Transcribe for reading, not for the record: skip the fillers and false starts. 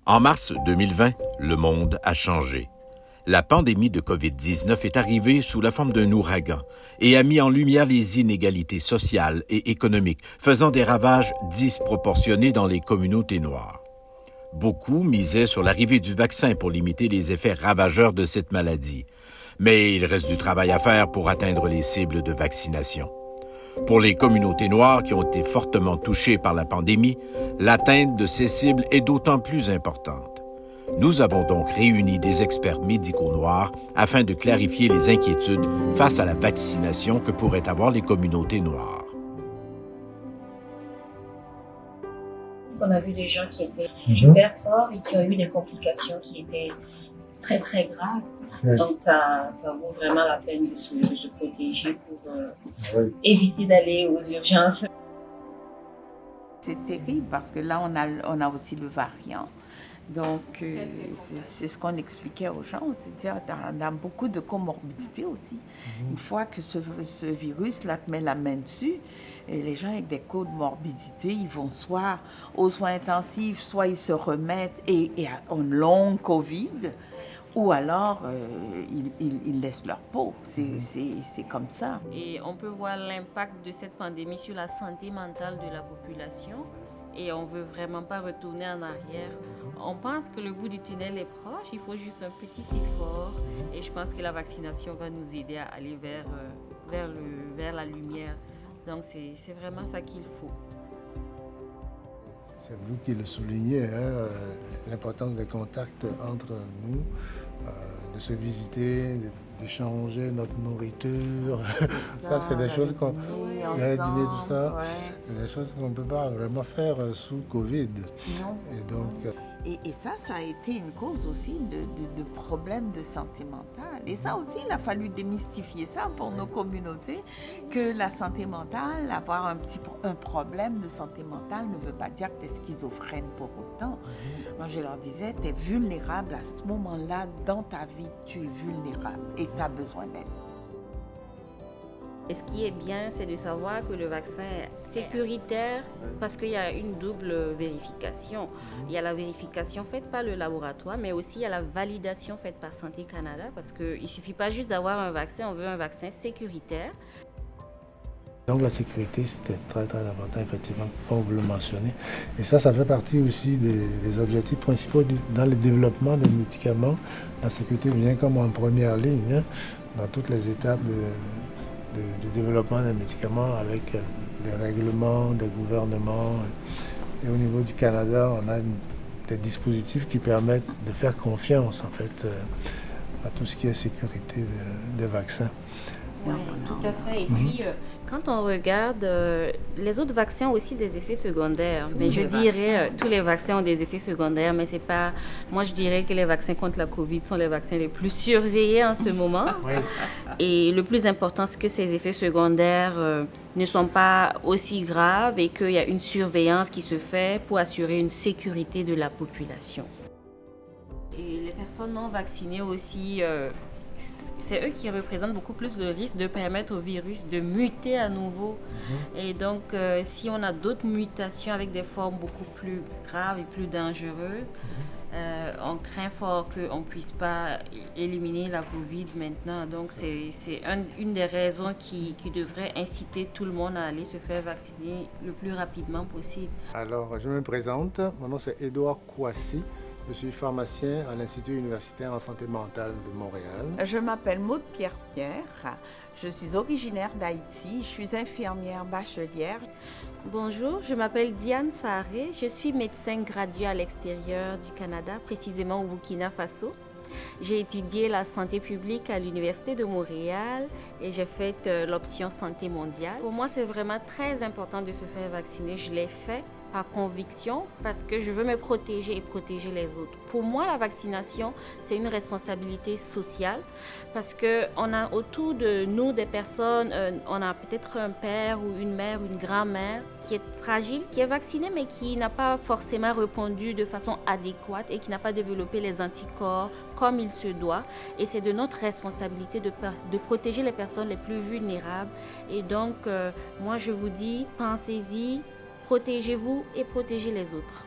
En mars 2020, le monde a changé. La pandémie de COVID-19 est arrivée sous la forme d'un ouragan et a mis en lumière les inégalités sociales et économiques, faisant des ravages disproportionnés dans les communautés noires. Beaucoup misaient sur l'arrivée du vaccin pour limiter les effets ravageurs de cette maladie. Mais il reste du travail à faire pour atteindre les cibles de vaccination. Pour les communautés noires qui ont été fortement touchées par la pandémie, l'atteinte de ces cibles est d'autant plus importante. Nous avons donc réuni des experts médicaux noirs afin de clarifier les inquiétudes face à la vaccination que pourraient avoir les communautés noires. On a vu des gens qui étaient super forts et qui ont eu des complications qui étaient très très graves. Donc ça vaut vraiment la peine de se protéger pour éviter d'aller aux urgences. C'est terrible parce que là on a aussi le variant. Donc c'est ce qu'on expliquait aux gens, c'est-à-dire on a beaucoup de comorbidités aussi. Une fois que ce virus-là te met la main dessus, et les gens avec des comorbidités, ils vont soit aux soins intensifs, soit ils se remettent et ont long Covid, ou alors ils laissent leur peau. C'est comme ça. Et on peut voir l'impact de cette pandémie sur la santé mentale de la population. Et on ne veut vraiment pas retourner en arrière. On pense que le bout du tunnel est proche, il faut juste un petit effort. Et je pense que la vaccination va nous aider à aller vers la lumière. Donc c'est vraiment ça qu'il faut. C'est vous qui le soulignez, l'importance des contacts entre nous, de se visiter, d'échanger notre nourriture. Ça, c'est des choses qu'on... Dîner, tout ça, c'est des choses qu'on ne peut pas vraiment faire sous Covid. Non. Et donc... Et ça a été une cause aussi de problèmes de santé mentale. Et ça aussi, il a fallu démystifier ça pour nos communautés, que la santé mentale, avoir un problème de santé mentale ne veut pas dire que tu es schizophrène pour autant. Moi, je leur disais, tu es vulnérable à ce moment-là dans ta vie, tu es vulnérable et tu as besoin d'aide. Et ce qui est bien, c'est de savoir que le vaccin est sécuritaire parce qu'il y a une double vérification. Il y a la vérification faite par le laboratoire, mais aussi il y a la validation faite par Santé Canada parce qu'il ne suffit pas juste d'avoir un vaccin, on veut un vaccin sécuritaire. Donc la sécurité, c'était très très important, effectivement, comme vous le mentionnez. Et ça fait partie aussi des objectifs principaux dans le développement des médicaments. La sécurité vient comme en première ligne dans toutes les étapes du développement des médicaments avec des règlements, des gouvernements. Et au niveau du Canada, on a des dispositifs qui permettent de faire confiance en fait à tout ce qui est sécurité des vaccins. Oui, tout à fait. Et puis, quand on regarde, les autres vaccins ont aussi des effets secondaires. Mais je dirais, tous les vaccins ont des effets secondaires, mais c'est pas... Moi, je dirais que les vaccins contre la COVID sont les vaccins les plus surveillés en ce moment. Oui. Et le plus important, c'est que ces effets secondaires ne sont pas aussi graves et qu'il y a une surveillance qui se fait pour assurer une sécurité de la population. Et les personnes non vaccinées aussi... c'est eux qui représentent beaucoup plus le risque de permettre au virus de muter à nouveau. Et donc, si on a d'autres mutations avec des formes beaucoup plus graves et plus dangereuses, on craint fort qu'on ne puisse pas éliminer la COVID maintenant. Donc, c'est une des raisons qui devrait inciter tout le monde à aller se faire vacciner le plus rapidement possible. Alors, je me présente. Mon nom, c'est Édouard Kouassi. Je suis pharmacien à l'Institut universitaire en santé mentale de Montréal. Je m'appelle Maude Pierre. Je suis originaire d'Haïti. Je suis infirmière bachelière. Bonjour, je m'appelle Diane Sarré. Je suis médecin graduée à l'extérieur du Canada, précisément au Burkina Faso. J'ai étudié la santé publique à l'Université de Montréal et j'ai fait l'option santé mondiale. Pour moi, c'est vraiment très important de se faire vacciner. Je l'ai fait par conviction parce que je veux me protéger et protéger les autres. Pour moi, la vaccination, c'est une responsabilité sociale parce qu'on a autour de nous des personnes, on a peut-être un père ou une mère ou une grand-mère qui est fragile, qui est vaccinée mais qui n'a pas forcément répondu de façon adéquate et qui n'a pas développé les anticorps comme il se doit. Et c'est de notre responsabilité de protéger les personnes les plus vulnérables. Et donc, moi, je vous dis, pensez-y, protégez-vous et protégez les autres.